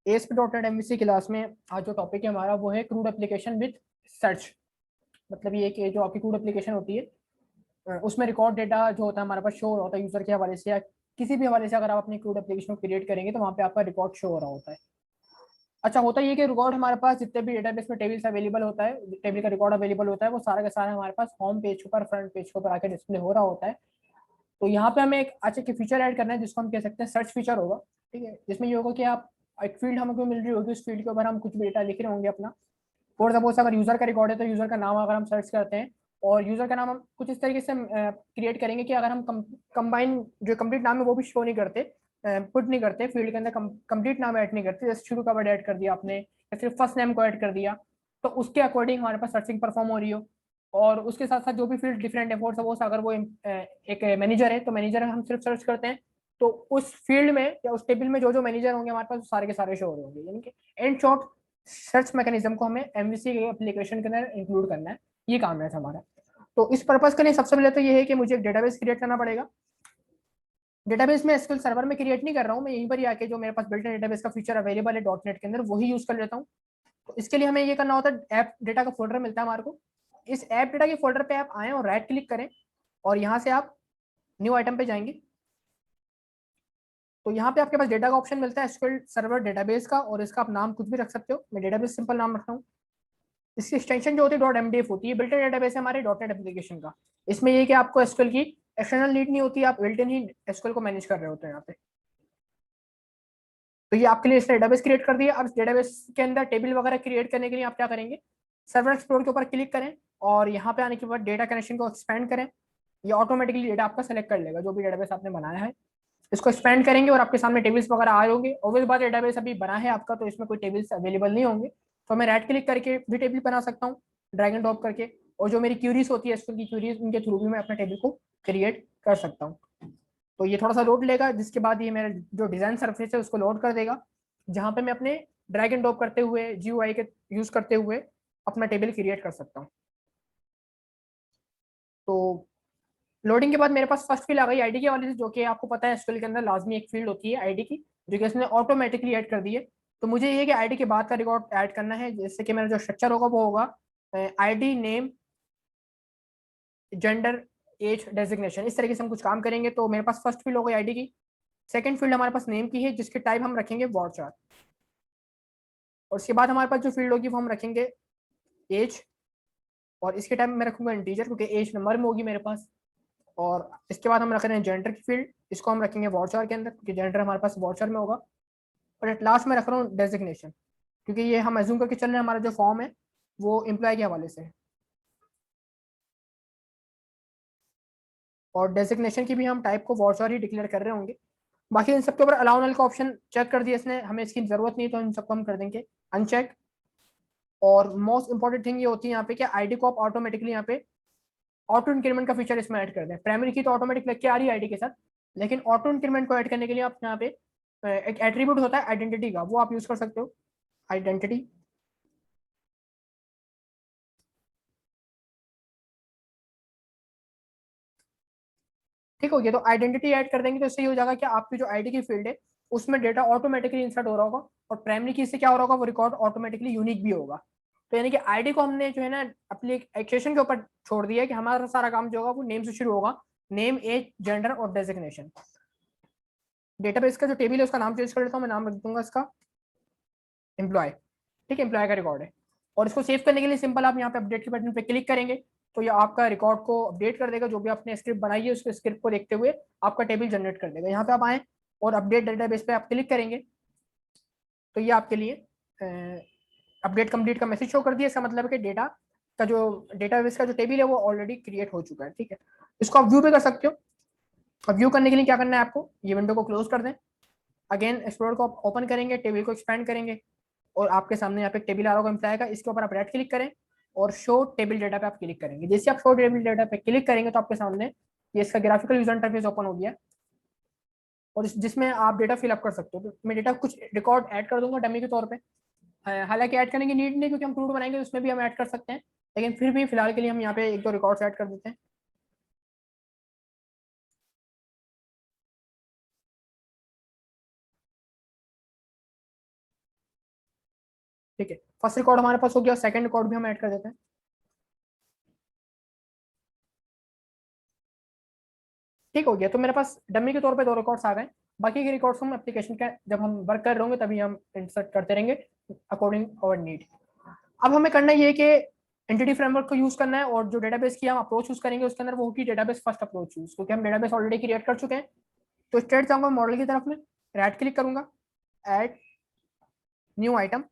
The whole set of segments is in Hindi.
ASP.NET MVC क्लास में आज जो टॉपिक है हमारा वो है क्रूड एप्लीकेशन विद सर्च। मतलब ये कि जो आपकी क्रूड एप्लीकेशन होती है उसमें रिकॉर्ड डेटा जो होता है हमारे पास शो हो रहा होता है यूजर के हवाले से या किसी भी हवाले से। अगर आप अपनी क्रूड एप्लीकेशन को क्रिएट करेंगे तो वहाँ पे आपका रिकॉर्ड शो हो रहा होता है। अच्छा होता ये कि रिकॉर्ड हमारे पास जितने भी डेटाबेस में टेबल्स अवेलेबल होता है, टेबल का रिकॉर्ड अवेलेबल होता है, वो सारा का सारा हमारे पास होम पेज के ऊपर, फ्रंट पेज के ऊपर आके डिस्प्ले हो रहा होता है। तो यहाँ पे हमें एक अच्छा की फीचर ऐड करना है जिसको हम कह सकते हैं सर्च फीचर होगा। ठीक है, जिसमें ये होगा कि आप एक फील्ड हमको मिल रही होगी, उस फील्ड के ऊपर हम कुछ भी डेटा लिख रहे होंगे अपना। फॉर सपोज अगर यूजर का रिकॉर्ड है तो यूजर का नाम अगर हम सर्च करते हैं और यूजर का नाम हम कुछ इस तरीके से क्रिएट करेंगे कि अगर हम कंबाइन जो कंप्लीट नाम है वो भी शो नहीं करते, पुट नहीं करते फील्ड के अंदर, कंप्लीट नाम ऐड नहीं करते, जैसे शुरू का वर्ड ऐड कर दिया आपने या सिर्फ फर्स्ट नेम को ऐड कर दिया, तो उसके अकॉर्डिंग हमारे पास सर्चिंग परफॉर्म हो रही हो। और उसके साथ साथ जो भी फील्ड डिफरेंट है, फॉर सपोज अगर वो एक मैनेजर है तो मैनेजर हम सिर्फ सर्च करते हैं तो उस फील्ड में या उस टेबल में जो जो मैनेजर होंगे हमारे पास सारे के सारे शो हो रहे होंगे। यानी कि एंड शॉर्ट सर्च मैकेनिज्म को हमें एमवीसी के एप्लीकेशन के अंदर इंक्लूड करना है। ये काम है हमारा। तो इस पर्पज के लिए सबसे पहले तो ये है कि मुझे एक डेटाबेस क्रिएट करना पड़ेगा। डेटाबेस में एसक्यूएल सर्वर में क्रिएट नहीं कर रहा हूँ मैं, यहीं पर ही आके जो मेरे पास बिल्ट इन डेटाबेस का फीचर अवेलेबल है डॉट नेट के अंदर वही यूज कर लेता हूँ। तो इसके लिए हमें ये करना होता है, ऐप डेटा का फोल्डर मिलता है हमारे को। इस ऐप डेटा के फोल्डर पे आप आए और राइट क्लिक करें और यहाँ से आप न्यू आइटम पे जाएंगे। तो यहाँ पे आपके पास डेटा का ऑप्शन मिलता है एसक्यूएल सर्वर डेटाबेस का, और इसका आप नाम कुछ भी रख सकते हो। मैं डेटाबेस सिंपल नाम रखता हूँ। इसकी एक्सटेंशन जो होती है डॉट एमडीएफ होती है, बिल्ट इन डेटाबेस है हमारे डॉट नेट एप्लीकेशन का। इसमें ये कि आपको एसक्यूएल की एक्सटर्नल नीड नहीं होती, आप बिल्ट इन ही एसक्यूएल को मैनेज कर रहे होते हैं यहाँ पे। तो ये आपके लिए इसने डेटाबेस क्रिएट कर दिया। अब इस डेटाबेस के अंदर टेबल वगैरह क्रिएट करने के लिए आप क्या करेंगे, सर्वर एक्सप्लोर के ऊपर क्लिक करें और यहाँ पे आने के बाद डेटा कनेक्शन को एक्सपेंड करें। ये ऑटोमेटिकली डेटा आपका सेलेक्ट कर लेगा जो भी डेटाबेस आपने बनाया है। इसको एक्सपेंड करेंगे और आपके सामने टेबल्स वगैरह आ होंगे। ऑब्वियस बात, डेटाबेस अभी बना है आपका तो इसमें कोई टेबल्स अवेलेबल नहीं होंगे, तो मैं राइट क्लिक करके भी टेबल बना सकता हूँ ड्रैग एंड ड्रॉप करके। और जो मेरी क्यूरीज होती है एसक्यूएल की क्यूरीज, उनके थ्रू भी मैं अपने टेबल को क्रिएट कर सकता हूँ। तो ये थोड़ा सा लोड लेगा, जिसके बाद ये मेरा जो डिजाइन सरफेस है उसको लोड कर देगा, जहां पे मैं अपने ड्रैग एंड ड्रॉप करते हुए जीयूआई के यूज करते हुए अपना टेबल क्रिएट कर सकता हूँ। तो लोडिंग के बाद मेरे पास फर्स्ट फील्ड आ गई आईडी के वाले से, जो कि आपको पता है एसक्यूएल के अंदर लाजमी एक फील्ड होती है आईडी की, जो कि इसने ऑटोमेटिकली ऐड कर दी है। तो मुझे ये कि आईडी के बाद का रिकॉर्ड ऐड करना है, जैसे कि मेरा जो स्ट्रक्चर होगा वो होगा ID, name, gender, age, designation. इस तरीके से हम कुछ काम करेंगे। तो मेरे पास फर्स्ट फील्ड हो गई आईडी की। सेकंड फील्ड हमारे पास नेम की है, जिसके टाइप हम रखेंगे वॉरचार। और उसके बाद हमारे पास जो फील्ड होगी वो हम रखेंगे एज, और इसके टाइप मैं रखूंगा इंटीजर क्योंकि एज नंबर में होगी मेरे पास। और इसके बाद हम रख रहे हैं जेंडर की फील्ड, इसको हम रखेंगे वॉरचार के अंदर क्योंकि जेंडर हमारे पास वॉरचार में होगा। और एट लास्ट में रख रहा हूँ डेजिग्नेशन, क्योंकि ये हम एज्यूम करके चल रहे हैं हमारा जो फॉर्म है वो एम्प्लॉय के हवाले से है। और डेजिग्नेशन की भी हम टाइप को वॉरचार ही डिक्लेयर कर रहे होंगे। बाकी इन सबके ऊपर अलाउ नल का ऑप्शन चेक कर दिया इसने, हमें इसकी जरूरत नहीं है तो इन सबको हम कर देंगे अनचेक। और मोस्ट इंपॉर्टेंट थिंग ये होती है यहाँ पे कि आईडी को आप ऑटोमेटिकली यहाँ पे ऑटो इंक्रीमेंट का फीचर इसमें ऐड कर दें। प्राइमरी की तो ऑटोमेटिक लग के आ रही है आईडी के साथ, लेकिन ऑटो इंक्रीमेंट को ऐड करने के लिए आप यहाँ पे एक एट्रीब्यूट होता है आइडेंटिटी का, वो आप यूज कर सकते हो, आइडेंटिटी। ठीक हो गया। तो आइडेंटिटी ऐड कर देंगे तो इससे ये हो जाएगा कि आपकी जो आईडी की फील्ड है उसमें डेटा ऑटोमेटिकली इंसर्ट हो रहा होगा, और प्राइमरी की से क्या हो रहा होगा, वो रिकॉर्ड ऑटोमेटिकली यूनिक भी होगा। तो यानी कि आईडी को हमने जो है ना एप्लीकेशन के ऊपर छोड़ दिया है कि हमारा सारा काम जो होगा वो नेम से शुरू होगा, नेम, एज, जेंडर और डेजिग्नेशन। डेटाबेस का जो टेबल है उसका नाम चेंज कर लेता हूँ, मैं नाम रख दूंगा इसका एम्प्लॉय। ठीक है, एम्प्लॉय का रिकॉर्ड है। और इसको सेव करने के लिए सिंपल आप यहाँ पे अपडेट के बटन पे क्लिक करेंगे तो ये आपका रिकॉर्ड को अपडेट कर देगा। जो भी आपने स्क्रिप्ट बनाई है उस स्क्रिप्ट को देखते हुए आपका टेबल जनरेट कर देगा। यहाँ पे आप आए और अपडेट डेटाबेस पे आप क्लिक करेंगे तो ये आपके लिए अपडेट कंप्लीट का मैसेज शो कर दिया। इसका मतलब है कि डेटा का जो डेटाबेस का जो टेबल है वो ऑलरेडी क्रिएट हो चुका है। ठीक है, इसको आप व्यू पे कर सकते हो। अब व्यू करने के लिए क्या करना है आपको, ये विंडो को क्लोज कर दें, अगेन एक्सप्लोर को आप ओपन करेंगे, टेबल को एक्सपैंड करेंगे और आपके सामने यहाँ पे टेबल आ रहा होगा एम्प्लॉय का, इसके ऊपर आप राइट क्लिक करें और शो टेबल डेटा पे आप क्लिक करेंगे। जैसे आप शो टेबल डेटा पे क्लिक करेंगे तो आपके सामने ये इसका ग्राफिकल यूजर इंटरफेस ओपन हो गया और जिसमें आप डेटा फिलअप कर सकते हो। तो मैं डेटा कुछ रिकॉर्ड ऐड कर दूंगा डमी के तौर पे। हालांकि ऐड करने की नीड नहीं क्योंकि हम क्रूड बनाएंगे उसमें भी हम ऐड कर सकते हैं, लेकिन फिर भी फिलहाल के लिए हम यहाँ पे एक दो रिकॉर्ड्स ऐड कर देते हैं। ठीक है, फर्स्ट रिकॉर्ड हमारे पास हो गया, सेकंड रिकॉर्ड भी हम ऐड कर देते हैं। ठीक हो गया, तो मेरे पास डमी के तौर पे 2 रिकॉर्ड्स आ गए। बाकी के रिकॉर्ड्स हम एप्लीकेशन का जब हम वर्क कर रहे होंगे तभी हम इंसर्ट करते रहेंगे अकॉर्डिंग आवर नीड। अब हमें करना ये है कि एंटिटी फ्रेमवर्क को यूज करना है, और जो डेटाबेस की हम अप्रोच यूज करेंगे उसके अंदर वो होगी डेटाबेस फर्स्ट अप्रोच यूज, क्योंकि हम डेटाबेस ऑलरेडी क्रिएट कर चुके हैं। तो स्ट्रेट जाऊंगा मॉडल की तरफ में, राइट क्लिक करूंगा, ऐड न्यू आइटम।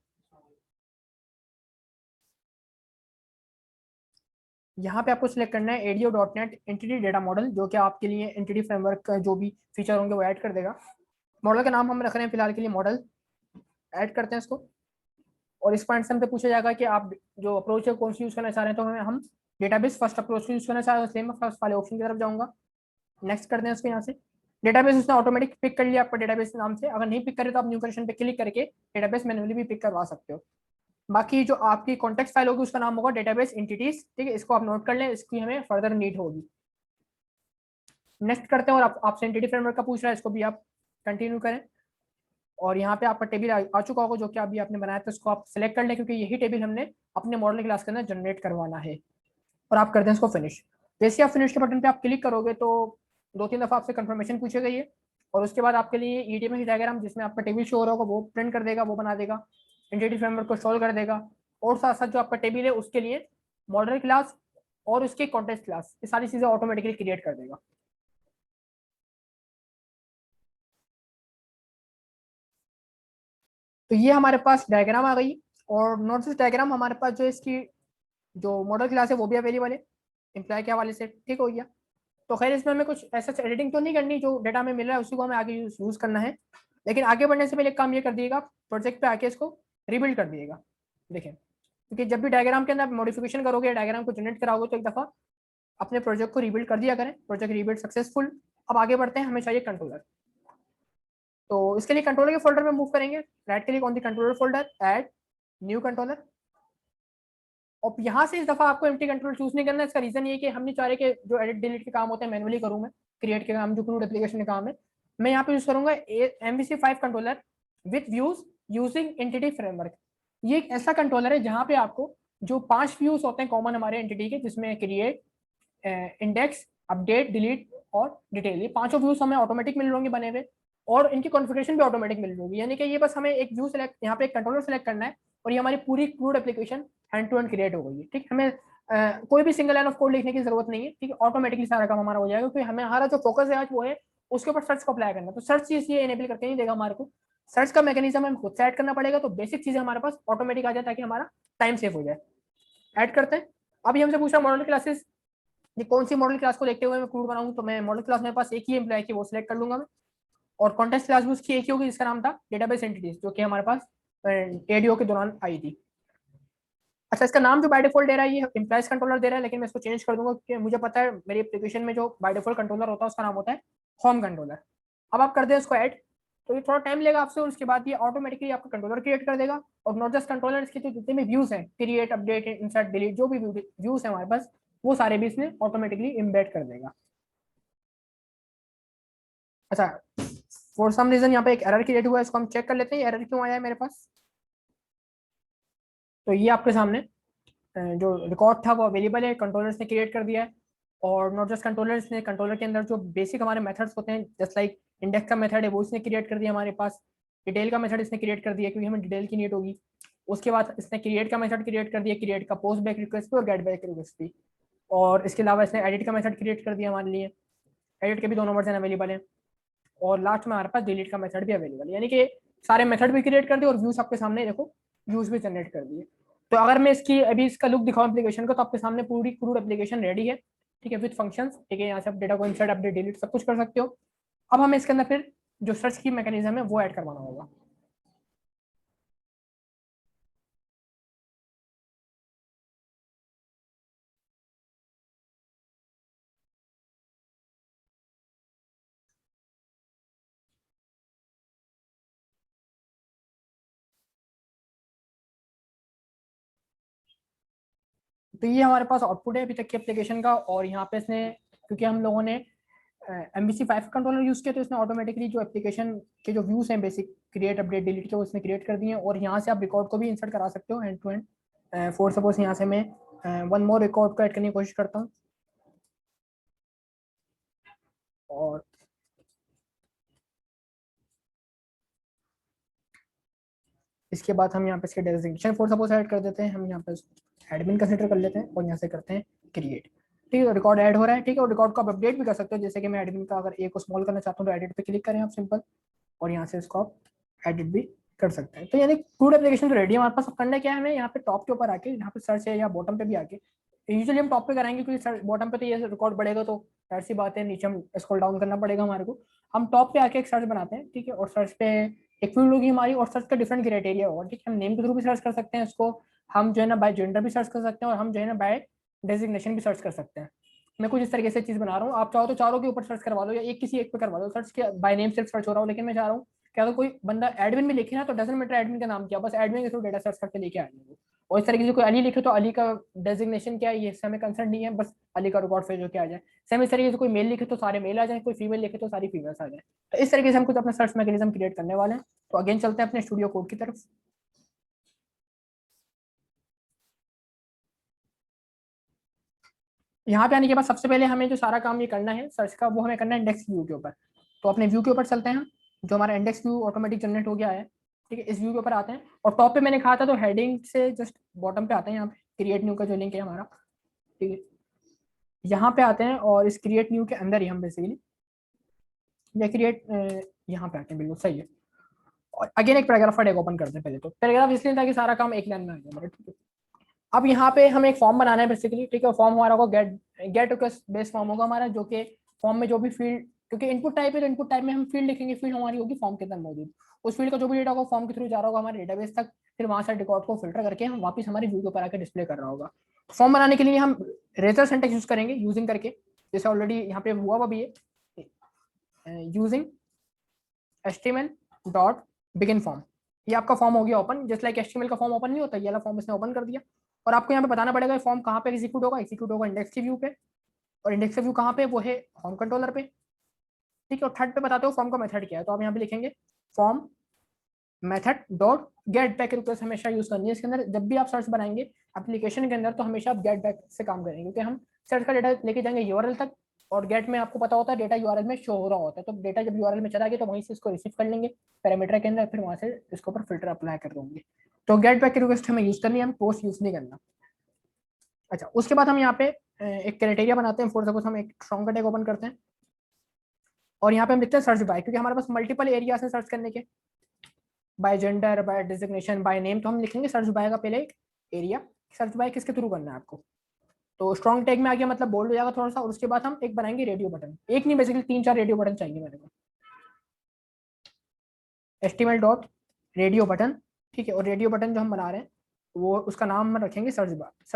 यहाँ पे आपको सिलेक्ट करना है ADO dot net entity data model, जो कि आपके लिए एंटिटी फ्रेमवर्क का जो भी फीचर होंगे वो ऐड कर देगा। मॉडल का नाम हम रख रहे हैं फिलहाल के लिए मॉडल, ऐड करते हैं इसको। और इस पॉइंट से हमसे पूछा जाएगा कि आप जो अप्रोच है कौन सी यूज करना चाह रहे हैं, तो हम डेटाबेस फर्स्ट अप्रोच यूज करना चाह रहे हैं, इसलिए मैं फर्स्ट वाले ऑप्शन की तरफ जाऊंगा। नेक्स्ट करते हैं इसको यहाँ से। डेटाबेस उसने ऑटोमेटिक पिक कर लिया आपका डेटाबेस नाम से, अगर नहीं पिक करे तो आप न्यू कनेक्शन पे क्लिक करके डेटाबेस मैन्युअली भी पिक करवा सकते हो। बाकी जो आपकी कॉन्टेक्ट फाइल होगी उसका नाम होगा डेटाबेस एंटिटीज, ठीक है, इसको आप नोट कर लें, इसकी हमें फर्दर नीड होगी। नेक्स्ट करते हैं, और आपसे एंटिटी फ्रेमवर्क का पूछ रहा है, इसको भी आप कंटिन्यू करें। और यहाँ पे आपका टेबल आ चुका होगा जो कि अभी आपने बनाया था, इसको आप सेलेक्ट कर लें, क्योंकि यही टेबल हमने अपने मॉडल क्लास के अंदर जनरेट करवाना है। और आप करते हैं इसको फिनिश। जैसे आप फिनिश के बटन पे आप क्लिक करोगे तो 2-3 दफा आपसे कंफर्मेशन पूछे गई है, और उसके बाद आपके लिए ईडीएमएस डायग्राम जिसमें आपका टेबल शो हो रहा होगा वो प्रिंट कर देगा, वो बना देगा, एंटिटी फ्रेमवर्क को सॉल्व कर देगा। और साथ साथ जो आपका टेबल है उसके लिए मॉडल क्लास और उसके कॉन्टेक्स्ट क्लास, ये सारी चीजें ऑटोमेटिकली क्रिएट कर देगा। तो ये हमारे पास डायग्राम आ गई। और नोट दिस डायग्राम, हमारे पास जो इसकी जो मॉडल क्लास है वो भी अवेलेबल है एम्प्लॉय के हवाले से। ठीक हो गया। तो खैर इसमें हमें कुछ ऐसा एडिटिंग तो नहीं करनी, जो डेटा में मिल रहा है उसी को हमें आगे यूज करना है। लेकिन आगे बढ़ने से पहले एक काम ये कर दिएगा, प्रोजेक्ट पे आके इसको रिबिल्ड कर दिएगा। देखें, क्योंकि जब भी डायग्राम के अंदर आप मॉडिफिकेशन करोगे, डायग्राम को जनरेट कराओगे, तो एक दफा अपने प्रोजेक्ट को रिबिल्ड कर दिया करें। Project rebuild successful. अब आगे बढ़ते हैं, हमें चाहिए कंट्रोलर। तो इसके लिए कंट्रोलर के फोल्डर में मूव करेंगे, right click on the controller folder, add new controller. और यहाँ से इस दफा आपको एम्प्टी कंट्रोल चूज नहीं करना है। इसका रीजन ये कि हम नहीं चाह रहे कि जो एडिट डिलीट के काम होते हैं मैनुअली करूँ मैं, क्रिएट के काम जो क्रूड एप्लीकेशन के काम है, मैं यहाँ पे यूज करूंगा MVC5 controller with views using entity framework. ये एक ऐसा कंट्रोलर है जहाँ पे आपको जो 5 व्यूज होते हैं कॉमन हमारे एंटिटी के, जिसमें क्रिएट, इंडेक्स, अपडेट, डिलीट और डिटेल, ये पांचों व्यूज हमें ऑटोमेटिक मिल रहे होंगे बने हुए, और इनकी कॉन्फ़िगरेशन भी ऑटोमेटिक मिल रही होगी। यानी कि ये बस हमें एक व्यू सेलेक्ट, यहाँ पे एक कंट्रोलर सेलेक्ट करना है, और ये हमारी पूरी CRUD application hand to hand create हो गई है। ठीक, हमें कोई भी सिंगल लाइन ऑफ कोड लिखने की जरूरत नहीं है। ठीक है, ऑटोमेटिकली सारा काम हमारा हो जाएगा, क्योंकि हमें हमारा जो फोकस है आज वो है उसके ऊपर सर्च को अप्लाई करना। तो सर्च चीज ये एनेबल करके नहीं देगा हमारे को, सर्च का मैकेनिज्म हमें खुद से ऐड करना पड़ेगा। तो बेसिक चीजें हमारे पास ऑटोमेटिक आ जाए ताकि हमारा टाइम सेव हो जाए। ऐड करते हैं। अभी हमसे पूछा मॉडल क्लासेस, ये कौन सी मॉडल क्लास को देखते हुए मैं क्रूड बनाऊं, तो मैं मॉडल क्लास मेरे पास एक ही एम्प्लॉय की वो सिलेक्ट कर लूंगा मैं। और कॉन्टेक्स्ट क्लास भी उसकी एक ही होगी जिसका नाम था डेटाबेस एंटिटीज, जो कि हमारे पास एडीओ के दौरान आई थी। अच्छा, इसका नाम जो बाय डिफॉल्ट दे रहा है ये एम्प्लॉयज कंट्रोलर दे रहा है, लेकिन मैं इसको चेंज कर दूंगा क्योंकि मुझे पता है मेरी एप्लीकेशन में जो बाय डिफॉल्ट कंट्रोलर होता है उसका नाम होता है होम कंट्रोलर। अब आप कर दें इसको ऐड, तो ये थोड़ा टाइम लेगा आपसे, और उसके बाद ये ऑटोमेटिकली आपका कंट्रोलर क्रिएट कर देगा। और नॉट जस्ट कंट्रोलर, इसके जो जितने भी व्यूज हैं, क्रिएट, अपडेट, इंसर्ट, डिलीट, जो भी व्यूज है हमारे पास, वो सारे भी इसमें ऑटोमेटिकली इम्बेड कर देगा। अच्छा, फॉर सम रीजन यहाँ पे एक एरर क्रिएट हुआ है, इसको हम चेक कर लेते हैं एरर क्यों आया है मेरे पास। तो ये आपके सामने जो रिकॉर्ड था वो अवेलेबल है, कंट्रोलर्स ने क्रिएट कर दिया है। और नॉट जस्ट कंट्रोलर्स ने, कंट्रोलर के अंदर जो बेसिक हमारे मेथड्स होते हैं, जस्ट लाइक इंडेक्स का मेथड है वो इसने क्रिएट कर दिया हमारे पास। डिटेल का मेथड इसने क्रिएट कर दिया क्योंकि हमें डिटेल की नीड होगी। उसके बाद इसने क्रिएट का मेथड क्रिएट कर दिया, क्रिएट का पोस्ट बैक रिक्वेस्ट भी और गेट बैक रिक्वेस्ट भी। और इसके अलावा इसने एडिट का मेथड क्रिएट कर दिया हमारे लिए, एडिट के भी दोनों वर्जन अवेलेबल है। और लास्ट में हमारे पास डिलीट का मेथड भी अवेलेबल है, यानी कि सारे मेथड भी क्रिएट कर दिए और व्यूज आपके सामने देखो, व्यूज भी जनरेट कर दिए। तो अगर मैं इसकी अभी इसका लुक दिखाऊं एप्लीकेशन को, तो आपके सामने पूरी क्रूड एप्लीकेशन रेडी है। ठीक है, विद फंक्शंस। ठीक है, यहाँ से आप डेटा को इंसर्ट, अपडेट, डिलीट सब कुछ कर सकते हो। अब हमें इसके अंदर फिर जो सर्च की मैकेनिज्म है वो ऐड करवाना होगा। तो ये हमारे पास आउटपुट है अभी तक की एप्लीकेशन का। और यहाँ पे इसने, क्योंकि हम लोगों ने MVC5 कंट्रोलर यूज किया तो इसने ऑटोमेटिकली जो एप्लीकेशन के जो व्यूज हैं बेसिक क्रिएट अपडेट डिलीट के वो इसने क्रिएट कर दिए हैं, और यहाँ से आप रिकॉर्ड को भी इंसर्ट करा सकते हो end to end. For suppose यहाँ से मैं वन मोर रिकॉर्ड को ऐड करने की कोशिश करता हूँ, और इसके बाद हम यहाँ पे इसके डेजिग्नेशन फॉर सपोज ऐड कर देते हैं, हम यहाँ पे एडमिन कंसिडर कर लेते हैं और यहाँ से करते हैं क्रिएट। ठीक है, रिकॉर्ड ऐड हो रहा है। ठीक है, और रिकॉर्ड को आप अपडेट भी कर सकते हो, जैसे कि मैं एडमिन का अगर ए को स्मॉल करना चाहता हूँ तो एडिट पे क्लिक करें आप सिंपल, और यहाँ से इसको आप एडिट भी कर सकते हैं। तो यानी क्रूड एप्लीकेशन तो रेडी है हमारे पास। अब करना क्या है, हमें यहाँ पे टॉप के ऊपर आके, यहाँ पे सर्च है या बॉटम पे भी आके, यूजुअली हम टॉप पे कराएंगे क्योंकि बॉटम पे तो ये रिकॉर्ड बढ़ेगा तो ऐसी बात है, नीचे हम स्क्रॉल डाउन करना पड़ेगा हमारे को। हम टॉप पे आके एक सर्च बनाते हैं, ठीक है, और सर्च पे एक फील्ड होगी हमारी, और सर्च का डिफरेंट क्राइटेरिया होगा। ठीक है, हम नेम के थ्रू भी सर्च कर सकते हैं इसको, हम जो है ना बाय जेंडर भी सर्च कर सकते हैं, और हम जो है ना बाय डेजिग्नेशन भी सर्च कर सकते हैं। मैं कुछ इस तरीके से चीज बना रहा हूँ, आप चाहो तो चारों के ऊपर सर्च करवा लो या एक किसी एक पे करवा लो सर्च, के बाय नेम सिर्फ सर्च हो रहा हो, लेकिन मैं चाह रहा हूँ कि अगर कोई बंदा एडमिन भी लिखे ना तो डजंट मैटर एडमिन का नाम क्या, बस एडमिन के थ्रू डेटा सर्च करके लेके आएंगे। और इस तरीके से कोई अली लिखे तो अली का डेजिग्नेशन क्या है ये इससे हमें कंसर्न नहीं है, बस अली का रिकॉर्ड फेज होकर आ जाए। सेम इस तरीके से कोई मेल लिखे तो सारे मेल आ जाए, कोई फीमेल लिखे तो सारी फीमेल्स आ जाए। तो इस तरीके से हम कुछ अपना सर्च मैकेनिज्म क्रिएट करने वाले हैं। तो अगेन चलते हैं अपने स्टूडियो कोड की तरफ। यहाँ पे आने के बाद सबसे पहले हमें जो सारा काम ये करना है सर्च का, वो हमें करना है इंडेक्स व्यू के ऊपर। तो अपने व्यू के ऊपर चलते हैं, जो हमारा इंडेक्स व्यू ऑटोमेटिक जनरेट हो गया है। ठीक है, इस व्यू के ऊपर आते हैं, और टॉप पे मैंने कहा था तो हेडिंग से जस्ट बॉटम पे आते हैं, यहाँ पे क्रिएट न्यू का जो लिंक है हमारा। ठीक है, यहाँ पे आते हैं, और इस क्रिएट न्यू के अंदर ही हम बेसिकली या क्रिएट यहाँ पे आते हैं, बिल्कुल सही है। और अगेन एक पैराग्राफ टैग ओपन करते हैं। पहले तो पैराग्राफ इसलिए ताकि सारा काम एक लाइन में आ जाए हमारा। ठीक है, अब यहाँ पे हमें एक फॉर्म बनाना है बेसिकली। ठीक है, फॉर्म हमारा होगा गेट रिक्वेस्ट बेस्ड फॉर्म होगा हमारा, जो कि फॉर्म में जो भी फील्ड, क्योंकि इनपुट टाइप है तो इनपुट टाइप में हम फील्ड लिखेंगे, फील्ड हमारी होगी फॉर्म के अंदर मौजूद, उस फील्ड का जो भी डेटा होगा फॉर्म के थ्रू जा रहा होगा हमारे डेटाबेस तक, फिर वहां से रिकॉर्ड को फिल्टर करके हम वापस हमारे व्यू के ऊपर आकर डिस्प्ले कर रहा होगा। फॉर्म बनाने के लिए हम रेजर सिंटैक्स यूज करेंगे यूजिंग करके, जैसे ऑलरेडी यहाँ पे हुआ भी है, using HTML dot begin form. ये आपका फॉर्म हो गया ओपन, जस्ट लाइक HTML का फॉर्म ओपन नहीं होता, ये वाला फॉर्म इसने ओपन कर दिया। और आपको यहाँ पे बताना पड़ेगा फॉर्म कहाँ पे एग्जीक्यूट होगा इंडेक्स के व्यू पे, और इंडेक्स के व्यू कहाँ पे, वो है होम कंट्रोलर पे। ठीक है, और थर्ड पे बताते हो फॉर्म का मेथड क्या है, तो आप यहाँ पे लिखेंगे form method dot get back request हमेशा यूज करनी है इसके अंदर। जब भी आप सर्च बनाएंगे एप्लीकेशन के अंदर तो हमेशा आप गेट बैक से काम करेंगे, क्योंकि हम सर्च का डेटा लेके जाएंगे यूआरएल तक, और गेट में आपको पता होता है डेटा यूआरएल में शो हो रहा होता है, तो डेटा जब यूआरएल में चला गया तो वहीं से इसको रिसीव कर लेंगे पैरामीटर के अंदर, फिर वहां से इसके ऊपर फिल्टर अप्लाई कर देंगे। तो गेट बैक रिक्वेस्ट हमें यूज करनी है, हम पोस्ट यूज नहीं करना। अच्छा, उसके बाद हम यहाँ पे एक क्राइटेरिया बनाते हैं। फॉर सपोज हम एक स्ट्रॉन्ग का टैग ओपन करते हैं, और यहाँ पे हम लिखते हैं सर्च बाय, क्योंकि हमारे पास मल्टीपल एरियाज हैं सर्च करने के, by gender, by designation, by name, तो हम लिखेंगे सर्च बाय का पहले एक एरिया, सर्च बाय किसके थ्रू करना है आपको। तो स्ट्रॉन्ग टैग में आ गया, मतलब बोल्ड हो जाएगा थोड़ा सा, और उसके बाद हम एक बनाएंगे रेडियो बटन, एक नहीं बेसिकली 3-4 रेडियो बटन चाहिए मेरे को, HTML डॉट रेडियो बटन। ठीक है, और रेडियो बटन जो हम बना रहे हैं वो उसका नाम हम रखेंगे सर्च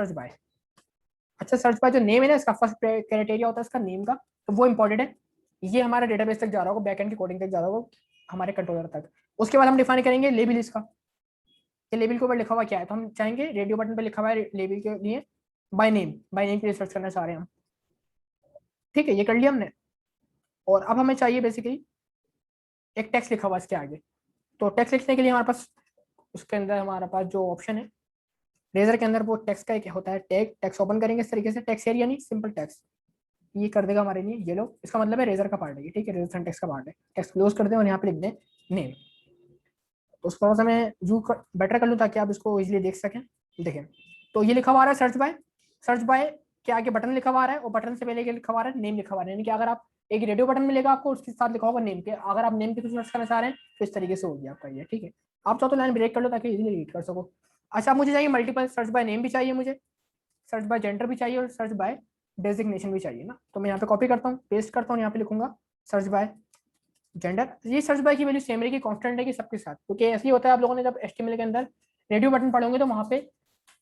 बाय। अच्छा, सर्च बाय जो नेम है ना, इसका फर्स्ट क्राइटेरिया होता है इसका नेम का, तो वो इंपॉर्टेंट है, ये हमारे डेटाबेस तक जा रहा होगा, बैकएंड की कोडिंग तक जा रहा होगा हमारे कंट्रोलर तक। उसके बाद हम डिफाइन करेंगे लेबल इसका, कि लेबल के ऊपर लिखा हुआ क्या है, तो हम चाहेंगे रेडियो बटन पे लिखा हुआ है लेबल के लिए बाय नेम के लिए सर्च करना चाह रहे हैं हम। ठीक है, ये कर लिया हमने, और अब हमें चाहिए बेसिकली एक टेक्स्ट लिखा हुआ इसके आगे। तो टेक्स्ट लिखने के लिए हमारे पास उसके अंदर हमारे पास जो ऑप्शन है रेजर के अंदर, वो टेक्स्ट का एक होता है टैग, टेक्स्ट ओपन करेंगे इस तरीके से, टेक्स्ट एरिया नहीं सिंपल टेक्स्ट, ये कर देगा हमारे लिए ये लो, इसका मतलब है रेजर का पार्ट है ये। ठीक है, रेजर सिंटैक्स का पार्ट है, टेक्स्ट क्लोज कर दें और यहाँ पे लिख दें नेम। तो उसको थोड़ा सा मैं बेटर कर लूँ ताकि आप इसको इजीली देख सकें। देखें, तो ये लिखा हुआ है सर्च बाय के आगे बटन लिखा हुआ है, और बटन से पहले लिखा हुआ है नेम लिखा हुआ है, यानी कि अगर आप एक रेडियो बटन मिलेगा आपको उसके साथ लिखा होगा नेम के, अगर आप नेम के थ्रू सर्च करना चाह रहे हैं तो इस तरीके से हो गया आपका ये। ठीक है, आप चाहो तो लाइन ब्रेक कर लो ताकि इजीली रीड कर सको। अच्छा, मुझे चाहिए मल्टीपल, सर्च बाय नेम भी चाहिए मुझे, सर्च बाय जेंडर भी चाहिए, और सर्च बाय डेजिग्नेशन भी चाहिए ना। तो मैं यहाँ पे कॉपी करता हूँ, पेस्ट करता हूँ, यहाँ पे लिखूंगा सर्च बाय जेंडर। ये सर्च बाय की वैल्यू सेम रहेगी, कांस्टेंट रहेगी सबके साथ, क्योंकि ऐसे ही होता है आप लोगों ने जब HTML के अंदर रेडियो बटन पढ़ोगे तो वहाँ पे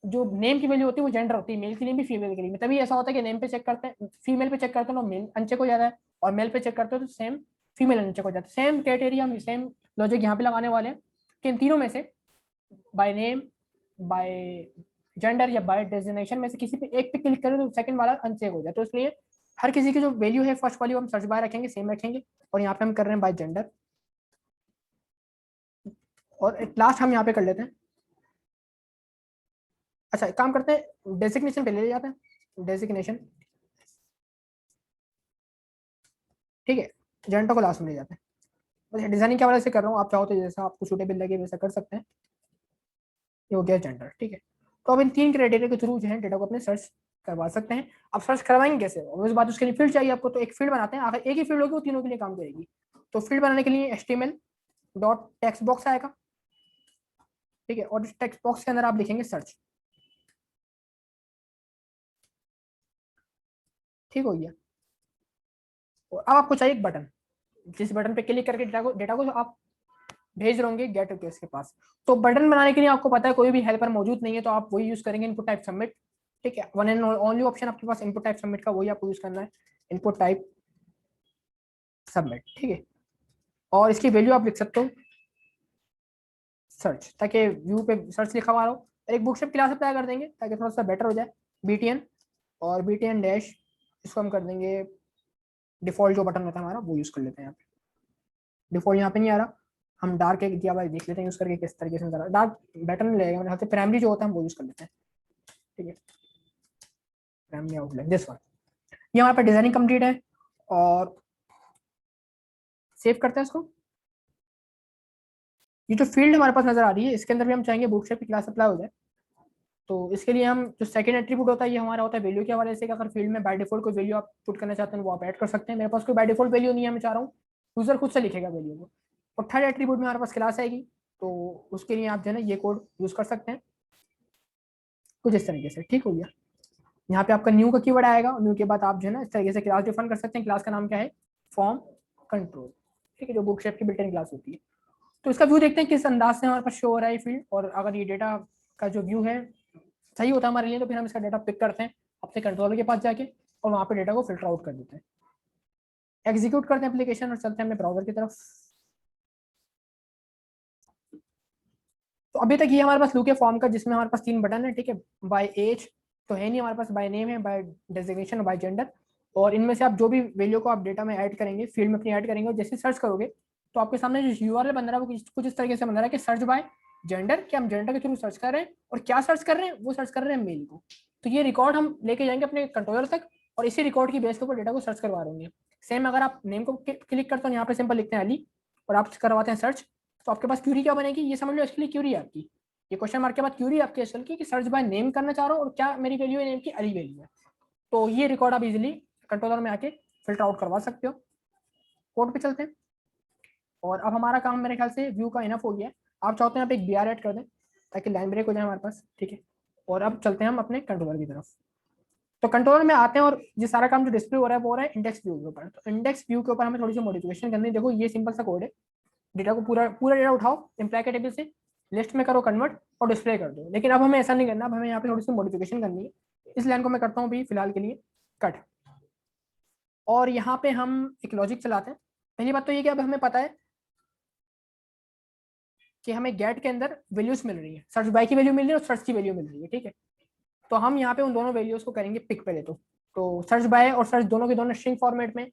जो नेम की वैल्यू होती है वो जेंडर होती है, मेल के लिए भी फीमेल के लिए भी। तभी ऐसा होता है कि नेम पे चेक करते हैं, फीमेल पे चेक करते हैं तो मेल अनचेक हो जाता है, और मेल पे चेक करते हो तो सेम फीमेल अनचेक हो जाता है। सेम क्राइटेरिया हम सेम लॉजिक यहाँ पे लगाने वाले हैं कि इन तीनों में से बाय नेम, बाय जेंडर या बाय डेजिग्नेशन में से किसी पे एक पे क्लिक करें तो सेकंड वाला अनचेक हो जाए। तो इसलिए हर किसी की जो वैल्यू है फर्स्ट वैल्यू हम सर्च बाय रखेंगे, सेम रखेंगे, और यहाँ पे हम कर रहे हैं बाय जेंडर, और लास्ट हम यहाँ पे कर लेते हैं। अच्छा एक काम करते हैं, डेजिग्नेशन पे ले जाते हैं, डेजिग्नेशन, ठीक है, जेंडर को लास्ट में ले जाते हैं। बस डिजाइनिंग के हवाले से कर रहा हूँ, आप चाहो तो जैसा आपको सूटेबल लगे वैसा कर सकते हैं। ये हो गया जेंडर, ठीक है। तो अब इन 3 क्राइटेरिया के थ्रू जो है डेटा को अपने सर्च करवा सकते हैं। अब सर्च करवाएंगे कैसे, उस बात उसके लिए फील्ड चाहिए आपको, तो एक फील्ड बनाते हैं, अगर एक ही फील्ड होगी वो तीनों के लिए काम करेगी। तो फील्ड बनाने के लिए HTML डॉट टेक्स्ट बॉक्स आएगा, ठीक है, और इस टेक्स्ट बॉक्स के अंदर आप लिखेंगे सर्च, ठीक हो गया। और अब आपको चाहिए एक बटन, जिस बटन पे क्लिक करके डेटा को आप भेज रहे होंगे गेट रिक्वेस्ट के पास। तो बटन बनाने के लिए आपको पता है कोई भी हेल्पर मौजूद नहीं है, तो आप वही यूज करेंगे, इनपुट टाइप सबमिट, ठीक है, वन एंड ओनली ऑप्शन आपके पास इनपुट टाइप सबमिट का, वही आपको यूज करना है, इनपुट टाइप सबमिट, ठीक है। और इसकी वैल्यू आप लिख सकते हो सर्च, ताकि व्यू पे सर्च लिखा हुआ हो, और एक बुकशेप क्लास अप्लाई कर देंगे ताकि थोड़ा सा बेटर हो जाए, BTN, और BTN डैश, इसको हम कर देंगे डिफॉल्ट, जो बटन होता है हमारा वो यूज कर लेते हैं यहाँ पे। डिफॉल्ट यहाँ पे नहीं आ रहा, हम डार्क एक दिया हुआ देख लेते हैं यूज करके किस तरीके से नजर आ रहा है। डार्क बेटर नहीं लगेगा मेरे ख्याल से, प्राइमरी जो होता है हम वो यूज कर लेते हैं, ठीक है, प्राइमरी आउटलाइन दिस वन। ये हमारे पास डिजाइनिंग कंप्लीट है, और सेव करते हैं इसको। ये जो फील्ड हमारे पास नजर आ रही है इसके अंदर भी हम चाहेंगे बुकशेप की क्लास अप्लाई हो जाए। तो इसके लिए हम जो सेकंड एट्रीब्यूट होता है ये हमारा होता है वैल्यू के हवाले से, कि अगर फील्ड में बाय डिफॉल्ट कोई वैल्यू आप पुट करना चाहते हैं वो आप ऐड कर सकते हैं। मेरे पास कोई बाय डिफॉल्ट वैल्यू नहीं है, मैं चाह रहा हूँ यूजर खुद से लिखेगा वैल्यू को। और थर्ड एट्रीब्यूट में हमारे पास क्लास आएगी, तो उसके लिए आप जो है ना ये कोड यूज कर सकते हैं कुछ इस तरीके से, ठीक हो गया। यहाँ पे आपका न्यू का कीवर्ड आएगा, न्यू के बाद आप जो है ना इस तरीके से क्लास डिफाइन कर सकते हैं। क्लास का नाम क्या है, फॉर्म कंट्रोल, ठीक है, जो बुकशेप की बिल्ट इन क्लास होती है। तो इसका व्यू देखते हैं किस अंदाज से हमारे पास शो हो रहा है फील्ड, और अगर ये डेटा का जो व्यू है सही होता है हमारे लिए, तो फिर हम इसका डेटा पिक करते हैं अपने कंट्रोलर के पास जाके, और वहाँ पे डेटा को फिल्टर आउट कर देते हैं। एग्जीक्यूट करते हैं एप्लीकेशन और चलते हैं अपने ब्राउजर की तरफ। तो अभी तक ये हमारे पास लुक है फॉर्म का, जिसमें हमारे पास 3 बटन है, ठीक है। बाय एज तो है नहीं हमारे पास, बाय नेम है, बाय डेजिग्नेशन और बाय जेंडर। और इनमें से आप जो भी वैल्यू को आप डेटा में ऐड करेंगे, फील्ड में अपनी ऐड करेंगे, और जैसे सर्च करोगे तो आपके सामने जो URL बन रहा है वो कुछ इस तरीके से बन रहा है कि सर्च बाय जेंडर, कि हम जेंडर के थ्रू सर्च कर रहे हैं, और क्या सर्च कर रहे हैं, वो सर्च कर रहे हैं मेल को। तो ये रिकॉर्ड हम लेके जाएंगे अपने कंट्रोलर तक, और इसी रिकॉर्ड की बेस के ऊपर डेटा को सर्च करवा देंगे। सेम अगर आप नेम को क्लिक करते हो, यहाँ पे सिंपल लिखते हैं अली, और आप करवाते हैं सर्च, तो आपके पास क्यूरी क्या बनेगी, ये समझ लो इसके लिए क्यूरी है आपकी, ये क्वेश्चन मार्क के बाद क्यूरी आपकी असल की, कि सर्च बाय नेम करना चाह रहा हो और क्या मेरी वैल्यू है नेम की, अली वैल्यू है। तो ये रिकॉर्ड आप इजीली कंट्रोलर में आके फिल्टर आउट करवा सकते हो। कोड पे चलते हैं, और अब हमारा काम मेरे ख्याल से व्यू का इनफ हो गया है। आप चाहते हैं आप एक BR ऐड कर दें ताकि लाइन ब्रेक हो जाए हमारे पास, ठीक है। और अब चलते हैं हम अपने कंट्रोलर की तरफ। तो कंट्रोलर में आते हैं, और ये सारा काम जो डिस्प्ले हो रहा है वो हो रहा है इंडेक्स व्यू के ऊपर। तो इंडेक्स व्यू के ऊपर हमें थोड़ी सी मॉडिफिकेशन करनी है। देखो ये सिंपल सा कोड है, डेटा को पूरा पूरा डेटा उठाओ एम्प्लॉय के टेबल से, लिस्ट में करो कन्वर्ट और डिस्प्ले कर दो। लेकिन अब हमें ऐसा नहीं करना, अब हमें यहाँ पे थोड़ी सी मॉडिफिकेशन करनी है। इस लाइन को मैं करता हूँ अभी फिलहाल के लिए कट, और यहाँ पे हम एक लॉजिक चलाते हैं। पहली बात तो ये कि अब हमें पता है कि हमें गेट के अंदर वैल्यूज मिल रही है, सर्च बाय की वैल्यू मिल रही है और सर्च की वैल्यू मिल रही है, ठीक है। तो हम यहाँ पे उन दोनों वैल्यूज को करेंगे पिक पहले तो सर्च बाय और सर्च दोनों के दोनों स्ट्रिंग फॉर्मेट में,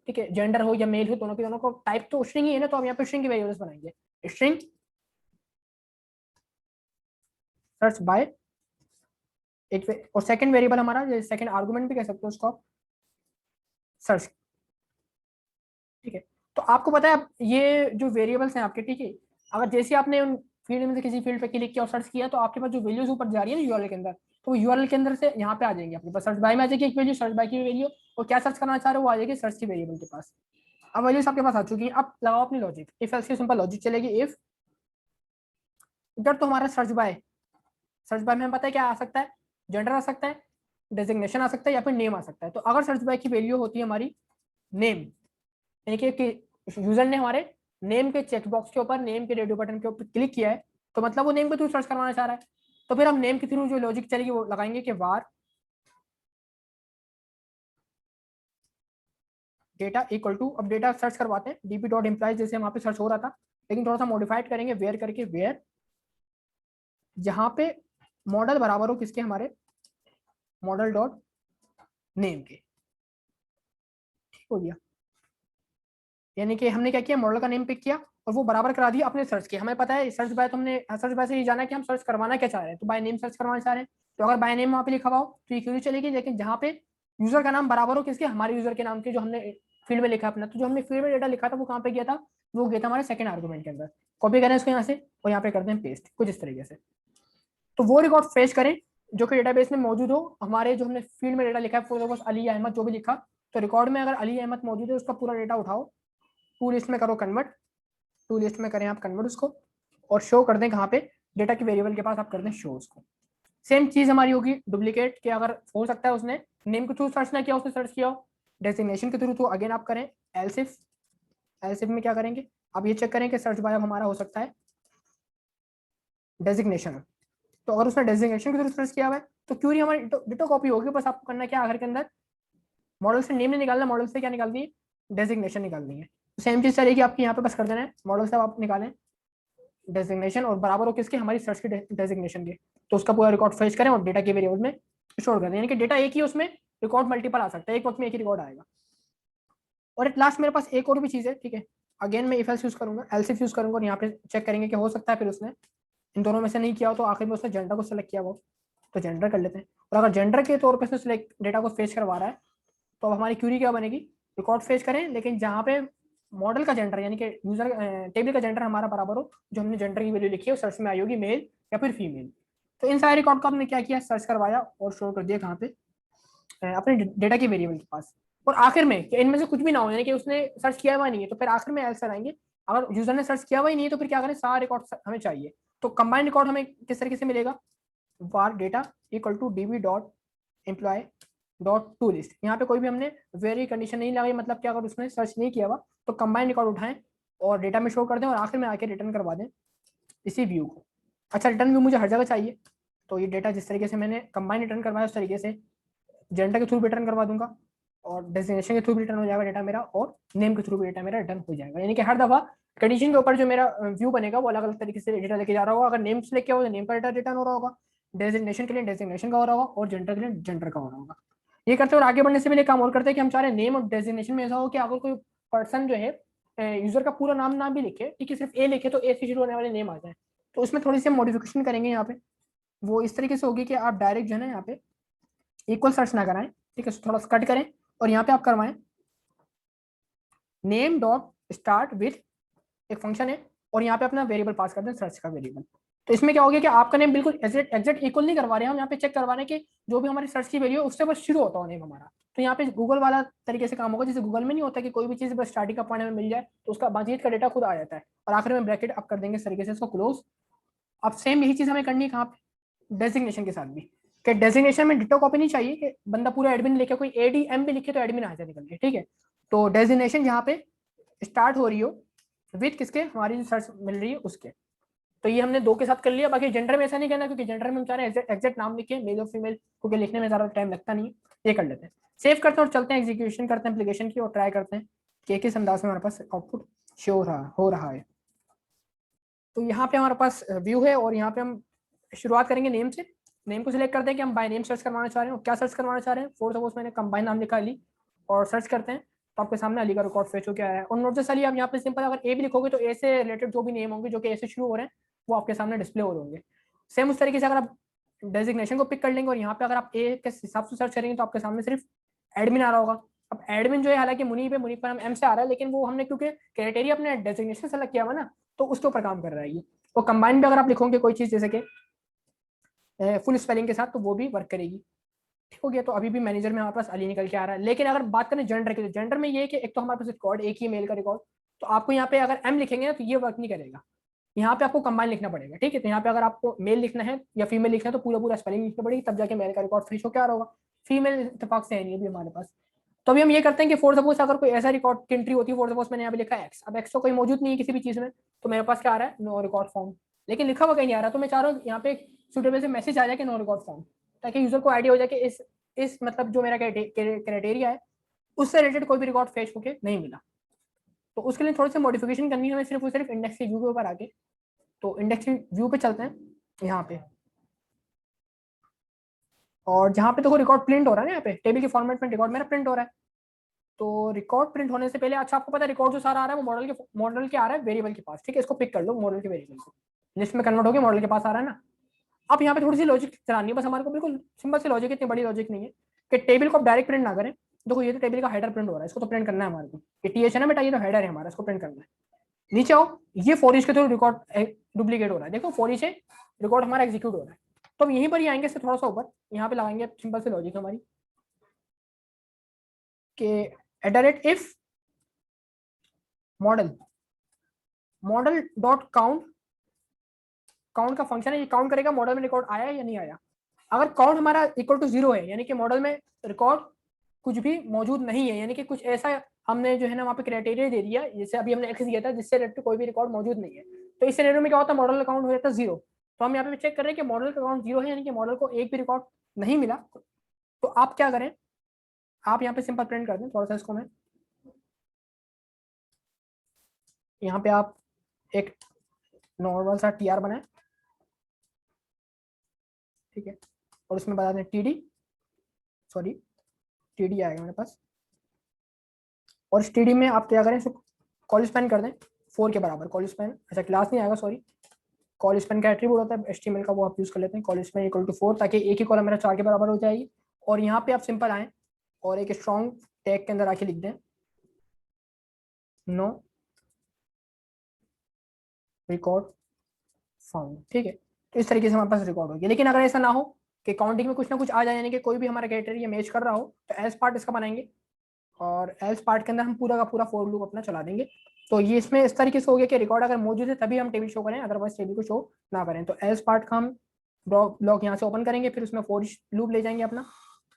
ठीक है, जेंडर हो या मेल हो, दोनों के दोनों को टाइप तो स्ट्रिंग ही है ना, तो हम यहाँ पे स्ट्रिंग की वैल्यूज बनाएंगे। स्ट्रिंग सर्च बाय एक और सेकंड वेरिएबल हमारा, सेकंड आर्गुमेंट भी कह सकते हो उसको सर्च, ठीक है। तो आपको पता है ये जो वेरिएबल्स हैं आपके, ठीक है, अगर जैसे आपने उन फील्ड में से किसी फील्ड पे क्लिक किया और सर्च किया, तो आपके पास जो वैल्यूज ऊपर जा रही है ना URL के अंदर, तो वो URL के अंदर से यहाँ पे आ जाएंगे अपने पास, सर्च बाय में आ जाएगी एक वैल्यू, सर्च बाय की वैल्यू, और क्या सर्च करना चाह रहे हो वो आ जाएगी सर्च की वेरिएबल के पास। अब वैल्यूज आपके पास आ चुकी है, अब लगाओ अपनी लॉजिक, इफ एल्स की सिंपल लॉजिक चलेगी। इफ इधर तो हमारा सर्च बाय में हमें पता है क्या आ सकता है, जेंडर आ सकता है, डेजिग्नेशन आ सकता है, या फिर नेम आ सकता है। तो अगर सर्च बाय की वैल्यू होती है हमारी नेम, यानी कि यूजर ने हमारे नेम के चेक बॉक्स के ऊपर नेम के रेडियो बटन के ऊपर क्लिक किया है, तो मतलब वो नेम के थ्रू सर्च करवाना चाह रहा है। तो फिर हम नेम के थ्रू जो लॉजिक चलेगी वो लगाएंगे कि वार डेटा इक्वल टू, अब डेटा सर्च करवाते हैं डीपी डॉट इम्प्लाइज, जैसे वहां पे सर्च हो रहा था, लेकिन थोड़ा सा मॉडिफाइड करेंगे, वेयर करके, वेयर जहां पे मॉडल बराबर हो किसके, हमारे मॉडल डॉट नेम के, ठीक हो गया। यानी कि हमने क्या किया, मॉडल का नेम पिक किया और वो बराबर करा दिया अपने सर्च के। हमें पता है सर्च बाय, तो हमने सर्च बाय से ये जाना कि हम सर्च करवाना क्या चाह रहे हैं, तो बाय नेम सर्च करवाना चाह रहे हैं, तो अगर बाय नेम वहाँ पे लिखा हुआ हो तो ये क्वेरी चलेगी। लेकिन जहाँ पे यूजर का नाम बराबर हो किसके, हमारे यूजर के नाम के, जो हमने फील्ड में लिखा अपना, तो जो हमने फील्ड में डेटा लिखा था वो कहाँ पे गया था, वो गया था हमारे सेकंड आर्गुमेंट के अंदर। कॉपी करें इसको यहाँ से और यहाँ पे करते हैं पेस्ट, कुछ इस तरीके से। तो वो रिकॉर्ड फेच करें जो कि डेटाबेस में मौजूद हो। हमारे जो हमने फील्ड में डेटा लिखा है फॉर सपोज अली अहमद जो भी लिखा, तो रिकॉर्ड में अगर अली अहमद मौजूद है उसका पूरा डेटा उठाओ, टू लिस्ट में करो कन्वर्ट, टू लिस्ट में करें आप कन्वर्ट उसको, और शो कर दें कहाँ पे, डेटा के वेरिएबल के पास आप कर दें शो उसको। सेम चीज हमारी होगी डुप्लीकेट के, अगर हो सकता है उसने नेम के थ्रू सर्च ना किया, उसने सर्च किया हो डेजिग्नेशन के थ्रू, तो अगेन आप करें एल्सिफ। एल्सिफ में क्या करेंगे, आप ये चेक करें कि सर्च बाय हमारा हो सकता है डेजिग्नेशन, तो अगर उसने डेजिग्नेशन के थ्रू सर्च किया हुआ है तो क्यूरी हमारी डिटो कॉपी होगी। बस आपको करना क्या आखिर के अंदर, मॉडल से नेम नहीं निकालना, मॉडल से क्या निकालनी है, डेजिग्नेशन निकालनी है। सेम चीज चलेगी आपकी यहाँ पे, बस कर देना है मॉडल से आप निकालें डेजिग्नेशन और बराबर हो किसके, हमारी सर्च के डेजिग्नेशन के, तो उसका पूरा रिकॉर्ड फेच करें और डेटा के वेरिएबल में स्टोर कर दें। यानी कि डेटा एक ही, उसमें रिकॉर्ड मल्टीपल आ सकता है, एक वक्त में एक ही रिकॉर्ड आएगा। और एट लास्ट मेरे पास एक और भी चीज़ है, ठीक है, अगेन मैं इफ एल्स यूज करूंगा, एल्सिफ यूज करूंगा और यहाँ पे चेक करेंगे कि हो सकता है फिर उसने इन दोनों में से नहीं किया हो, तो आखिर में उसने जेंडर को सिलेक्ट किया हो, तो जेंडर कर लेते हैं। और अगर जेंडर के तौर पर सिलेक्ट डेटा को फेच करवा रहा है, तो अब हमारी क्यूरी क्या बनेगी, रिकॉर्ड फेच करें लेकिन जहाँ पे मॉडल का जेंडर यानी कि यूजर टेबल का जेंडर हमारा बराबर हो, जो हमने जेंडर की वैल्यू लिखी है सर्च में आई होगी मेल या फिर फीमेल। तो इन सारे रिकॉर्ड को हमने क्या किया, सर्च करवाया और शो कर दिया कहाँ पे, अपने डेटा के वेरिएबल के पास। और आखिर में कि इनमें से कुछ भी ना हो, यानी कि उसने सर्च किया हुआ नहीं है, तो फिर आखिर में आंसर आएंगे। अगर यूजर ने सर्च किया हुआ ही नहीं है तो फिर क्या करें, सारा रिकॉर्ड हमें चाहिए। तो कंबाइंड रिकॉर्ड हमें किस तरीके से मिलेगा, var data equal to db dot employ dot to list. यहाँ पे कोई भी हमने वेरी कंडीशन नहीं लगाई, मतलब कि अगर उसने सर्च नहीं किया हुआ तो कंबाइंड रिकॉर्ड उठाएं और डेटा में शो कर दें और आखिर में आके रिटर्न करवा दें इसी व्यू को। अच्छा, रिटर्न व्यू मुझे हर जगह चाहिए, तो ये डेटा जिस तरीके से मैंने कंबाइंड रिटर्न करवाया उस तरीके से जेंडर के थ्रू भी रिटर्न करवा दूंगा और डेजिग्नेशन के थ्रू भी रिटर्न हो जाएगा डेटा मेरा, और नेम के थ्रू भी डेटा मेरा रिटर्न हो जाएगा। यानी कि हर दफा कंडीशन के ऊपर जो मेरा व्यू बनेगा वो अलग अलग तरीके से डेटा लेके जा रहा होगा। अगर नेम से लेके हो तो नेम का डेटा रिटर्न हो रहा होगा, डेजिग्नेशन के लिए डेजिग्नेशन का हो रहा होगा और जेंडर के लिए जेंडर का हो रहा होगा। ये करते और आगे बढ़ने से पहले काम और करते हैं कि हम चाह रहे हैं नेम और डेजिग्नेशन में ऐसा हो कि अगर कोई पर्सन जो है यूजर का पूरा नाम ना भी लिखे, ठीक है, सिर्फ ए लिखे तो ए से शुरू होने वाले नेम आ जाए। तो उसमें थोड़ी सी मॉडिफिकेशन करेंगे यहाँ पे, वो इस तरीके से होगी कि आप डायरेक्ट जो है ना यहाँ पे इक्वल सर्च ना कराएं, ठीक है, थोड़ा सा कट करें और यहाँ पे आप करवाएं नेम डॉट स्टार्ट विथ एक फंक्शन है और यहाँ पे अपना वेरिएबल पास कर दें सर्च का वेरिएबल। तो इसमें क्या हो गया कि आपका नेम बिल्कुल एग्जैक्ट इक्वल नहीं करवा रहे हैं हम, यहाँ पे चेक करवा रहे हैं कि जो भी हमारी सर्च की वैल्यू है उससे बस शुरू होता हो नेम हमारा। तो यहाँ पे गूगल वाला तरीके से काम होगा, जैसे गूगल में नहीं होता कि कोई भी चीज बस स्टार्टिंग का पॉइंट में मिल जाए तो उसका बातचीत का डेटा खुद आ जाता है और आखिर में ब्रैकेट अप कर देंगे इस तरीके से इसको क्लोज। अब सेम यही चीज हमें करनी है कहाँ पे, डेजिग्नेशन के साथ भी, कि डेजिग्नेशन में डिटो कॉपी नहीं चाहिए कि बंदा पूरा एडमिन लिखे, कोई एडीएम भी लिखे तो एडमिन आ जाए निकल के, ठीक है। तो डेजिग्नेशन यहाँ पे स्टार्ट हो रही हो विथ किसके, हमारी जो सर्च मिल रही है उसके। तो ये हमने दो के साथ कर लिया। बाकी जेंडर में ऐसा नहीं करना क्योंकि जेंडर में हम चाह रहे हैं एग्जैक्ट नाम लिखे, मेल और फीमेल, क्योंकि लिखने में ज्यादा टाइम लगता नहीं है। ये कर लेते हैं, सेव करते हैं और चलते हैं एग्जीक्यूशन करते हैं एप्लीकेशन की और ट्राई करते हैं कि किस अंदाज में हमारे पास आउटपुट शो हो रहा है। तो यहाँ पे हमारे पास व्यू है और यहाँ पे हम शुरुआत करेंगे नेम से। नेम को सिलेक्ट करते हैं कि हम बाय नेम सर्च करवाना चाह रहे हैं और क्या सर्च करवाना चाह रहे हैं। फॉर सपोज मैंने कंबाइन नाम लिखा अली और सर्च करते हैं तो आपके सामने अली का रिकॉर्ड फेच हो क्या है। और नोट जस्ट अली, आप यहाँ पे सिंपल अगर ए भी लिखोगे तो ए से रिलेटेड जो भी नेम होंगे जो कि ए से शुरू हो रहे हैं वो आपके सामने डिस्प्ले हो रहे होंगे। सेम उस तरीके से अगर आप डेजिग्नेशन को पिक कर लेंगे और यहाँ पे अगर आप ए के हिसाब से सर्च करेंगे तो आपके सामने सिर्फ एडमिन आ रहा होगा। अब एडमिन जो है हालांकि मुनीब है, मुनीब पर हम एम से आ रहा है, लेकिन वो हमने क्योंकि क्राइटेरिया अपने डेजिग्नेशन सेलेक्ट किया हुआ ना तो उसके ऊपर काम कर रहा है ये। और कंबाइन भी अगर आप लिखोगे कोई चीज जैसे कि फुल स्पेलिंग के साथ तो वो भी वर्क करेगी, ठीक हो गया। तो अभी भी मैनेजर में हमारे पास अली निकल के आ रहा है। लेकिन अगर बात करें जेंडर की, तो जेंडर में ये है कि एक तो हमारे पास रिकॉर्ड एक ही मेल का रिकॉर्ड, तो आपको यहाँ पे अगर एम लिखेंगे ना तो ये वर्क नहीं करेगा, यहाँ पे आपको कंबाइन लिखना पड़ेगा, ठीक है। तो यहाँ पे अगर आपको मेल लिखना है या फीमेल लिखना है तो पूरा पूरा स्पेलिंग लिखना पड़ेगी, तब जाके मेल का रिकॉर्ड फिनिश हो क्या रहा होगा। फीमेल इतफाक से है नहीं अभी हमारे पास। तो अभी हम ये करते हैं कि फॉर सपोज अगर कोई ऐसा रिकॉर्ड की एंट्री होती है, फॉर सपोज मैंने यहाँ पे लिखा एक्स, अब एक्स तो कोई मौजूद नहीं है किसी भी चीज में, तो मेरे पास क्या आ रहा है, नो रिकॉर्ड फाउंड, लेकिन लिखा हुआ कहीं नहीं आ रहा। तो मैं चाह रहा हूँ यहाँ पे सुटेबल से मैसेज आ जाए कि नो रिकॉर्ड फाउंड, ताकि यूजर को आइडिया हो जाए कि इस मतलब जो मेरा क्राइटेरिया है उससे रिलेटेड कोई भी रिकॉर्ड फेच होके नहीं मिला। तो उसके लिए थोड़ी सी मॉडिफिकेशन करनी है हमें सिर्फ और सिर्फ इंडेक्स के व्यू के ऊपर आके। तो इंडेक्स व्यू पे चलते हैं यहाँ पे, और जहाँ पे देखो रिकॉर्ड प्रिंट हो रहा है ना, यहाँ पे टेबल के फॉर्मेट में रिकॉर्ड मेरा प्रिंट हो रहा है। तो रिकॉर्ड प्रिंट होने से पहले, अच्छा आपको पता है रिकॉर्ड जो सारा आ रहा है वो मॉडल के आ रहा है वेरिएबल के पास, ठीक है, इसको पिक कर लो मॉडल के वेरिएबल को, लिस्ट में कन्वर्ट होकर मॉडल के पास आ रहा है ना। अब यहाँ पे थोड़ी सी लॉजिक चलानी है बस हमारे को, बिल्कुल सिंपल सी लॉजिक, इतनी बड़ी लॉजिक नहीं है कि टेबल को आप डायरेक्ट प्रिंट ना करें। देखो ये तो टेबल का हेडर प्रिंट हो रहा है, इसको तो प्रिंट करना है हमारे को, ये टीएच है ना बेटा, ये तो हेडर है हमारा, इसको प्रिंट करना है। नीचे आओ, ये फॉर ईच के थ्रू रिकॉर्ड डुप्लीकेट हो रहा है, देखो फॉर ईच है, रिकॉर्ड हमारा एग्जीक्यूट हो रहा है। तो हम यहीं पर ही आएंगे, इससे थोड़ा सा ऊपर यहाँ पे लगाएंगे सिंपल सी लॉजिक हमारी कि @if model dot count, count का फंक्शन है, ये काउंट करेगा मॉडल में रिकॉर्ड आया है या नहीं आया। अगर काउंट हमारा इक्वल टू 0 है, यानी कि मॉडल में रिकॉर्ड कुछ भी मौजूद नहीं है, यानी कि कुछ ऐसा हमने जो है ना वहाँ पे क्राइटेरिया दे दिया, जैसे अभी हमने एक्सेस किया था जिससे रिलेटेड कोई भी रिकॉर्ड मौजूद नहीं है, तो इस सिनेरियो में क्या होता है, मॉडल अकाउंट हो जाता है 0। तो हम यहाँ पे चेक कर रहे हैं कि मॉडल का अकाउंट 0 है, यानी कि मॉडल को एक भी रिकॉर्ड नहीं मिला। तो आप क्या करें, आप यहाँ पे सिंपल प्रिंट कर दें, थोड़ा सा इसको मैं यहाँ पे आप एक नॉर्मल सा TR बनाए, ठीक है, और उसमें बता दें TD आएगा मेरे पास, और इस TD में आप क्या करें, इसको कॉल स्पैन कर दें 4 के बराबर, कॉल स्पैन, अच्छा क्लास नहीं आएगा सॉरी, कॉल स्पैन का एट्रीब्यूट होता है HTML का, वो आप यूज कर लेते हैं, कॉल स्पैन इक्वल टू 4, ताकि एक ही कॉलम मेरा 4 के बराबर हो जाएगी। और यहाँ पे आप सिंपल आए और एक स्ट्रॉन्ग टैग के अंदर आके लिख दें नो रिकॉर्ड फाउंड, ठीक है। तो इस तरीके से हमारे पास रिकॉर्ड होगी। लेकिन अगर ऐसा ना हो कि काउंटिंग में कुछ ना कुछ आ जाए, यानी कि कोई भी हमारा क्राइटेरिया मैच कर रहा हो, तो एज पार्ट इसका बनाएंगे, और एल्स पार्ट के अंदर हम पूरा का पूरा फॉर लूप अपना चला देंगे। तो ये इसमें इस तरीके से हो गया कि रिकॉर्ड अगर मौजूद है तभी हम टेबल शो करें, अदरवाइज टेबल को शो ना करें। तो एल्स पार्ट का हम ब्लॉक यहाँ से ओपन करेंगे, फिर उसमें फॉर ईच लूप ले जाएंगे अपना,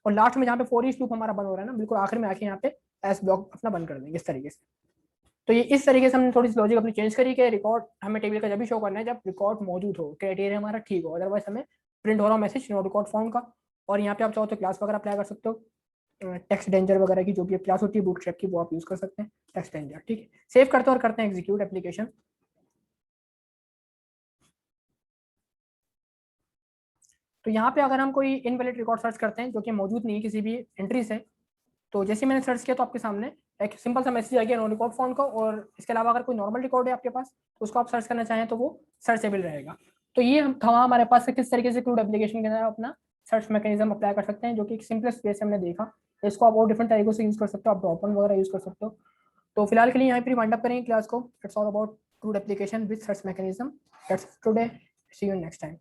और लास्ट में जहाँ पे फॉर ईच लूप हमारा बंद हो रहा है ना, बिल्कुल आखिर में आके यहाँ पे एस ब्लॉक अपना बंद कर देंगे इस तरीके से। तो ये इस तरीके से हमने थोड़ी सी लॉजिक अपनी चेंज करी कि रिकॉर्ड हमें टेबल का जब भी शो करना है जब रिकॉर्ड मौजूद हो, क्राइटेरिया हमारा ठीक हो, अदरवाइज हमें प्रिंट हो रहा मैसेज नो रिकॉर्ड फाउंड का। और यहाँ पे आप चाहो तो क्लास वगैरह अप्लाई कर सकते हो, टेक्स्ट डेंजर वगैरह की जो भी क्लास होती है बूटस्ट्रैप की, वो आप यूज कर सकते हैं, टेक्स्ट डेंजर, ठीक है। सेव करते हैं और करते हैं एग्जीक्यूट एप्लीकेशन। तो यहाँ पे अगर हम कोई इनवैलिड रिकॉर्ड सर्च करते हैं जो कि मौजूद नहीं है किसी भी एंट्री से, तो जैसे मैंने सर्च किया तो आपके सामने एक सिंपल सा मैसेज आ गया नो रिकॉर्ड फाउंड का। और इसके अलावा अगर कोई नॉर्मल रिकॉर्ड है आपके पास तो उसको आप सर्च करना चाहें तो वो सर्चेबल रहेगा। तो ये हम था हमारे पास से किस तरीके से क्रूड एप्लीकेशन के अंदर अपना सर्च मैकेनिज्म अप्लाई कर सकते हैं, जो कि एक सिंपलेस्ट वे से हमने देखा। इसको आप और डिफरेंट तरीकों से यूज कर सकते हो, आप ड्रॉप वगैरह यूज कर सकते हो। तो फिलहाल के लिए यहाँ पर वाइंड अप करेंगे क्लास को। It's all about CRUD application with search mechanism. That's today, see you next time.